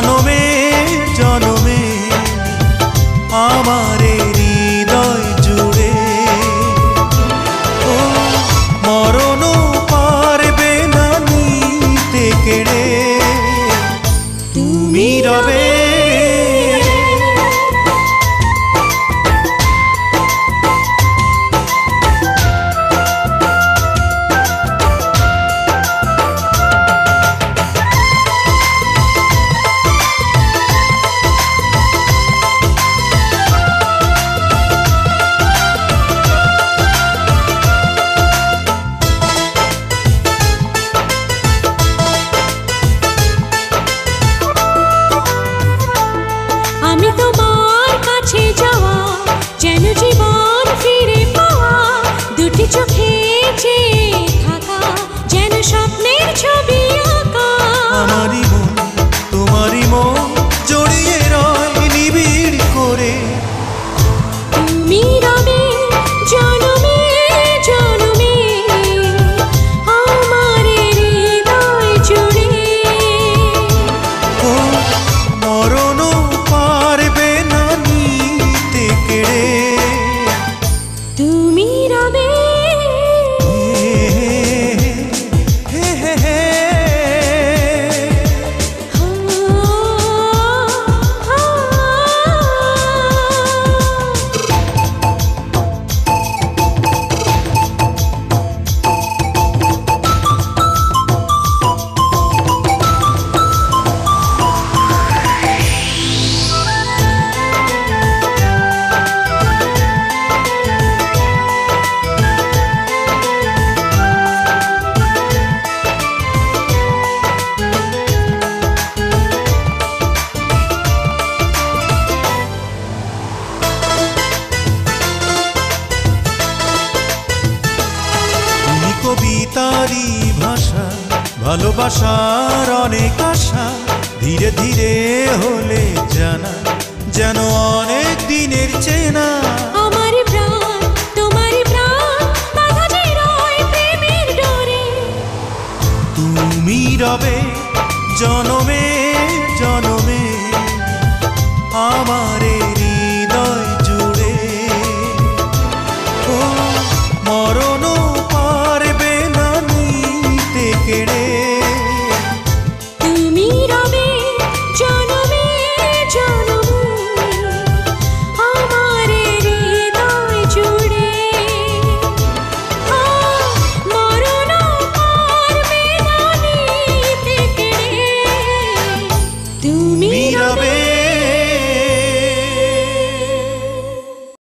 জনমে জনমে আমার হৃদয় জুড়ে। ও মরণ পারবে না নিতে কেড়ে, তুমি রবে। আমি তোমার কাছে যাওয়া, যেন জীবন ফিরে পাওয়া, দুটি চোখে চেয়ে থাকা, যেন স্বপ্নের ছবি আঁকা। আমারই মন তোমারই মন জড়িয়ে রয় নিবিড় করে, তুমি রবে জনমে জনমে আমার হৃদয় জুড়ে। ও মরণ পারবে না নিতে কেড়ে, তুমি রবে। হে হে হে। কবিতারি ভাষা, ভালোবাসার অনেক আশা, ধীরে ধীরে হলে জানা, যেন অনেক দিনের চেনা। আমার প্রাণ তোমার প্রাণ, বাঁধা যে রয় প্রেমের ডোরে। তুমি রবে জনমে জনমে আমার